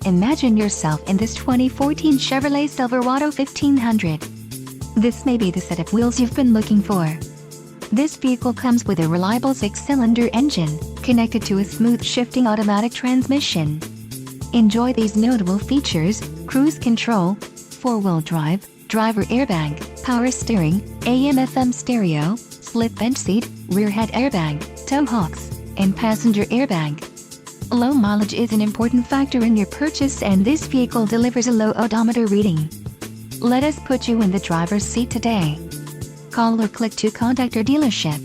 Imagine yourself in this 2014 Chevrolet Silverado 1500. This may be the set of wheels you've been looking for. This vehicle comes with a reliable 6-cylinder engine, connected to a smooth shifting automatic transmission. Enjoy these notable features: cruise control, 4-wheel drive, driver airbag, power steering, AM/FM stereo, split bench seat, rear head airbag, tow hooks, and passenger airbag. Low mileage is an important factor in your purchase, and this vehicle delivers a low odometer reading. Let us put you in the driver's seat today. Call or click to contact our dealership.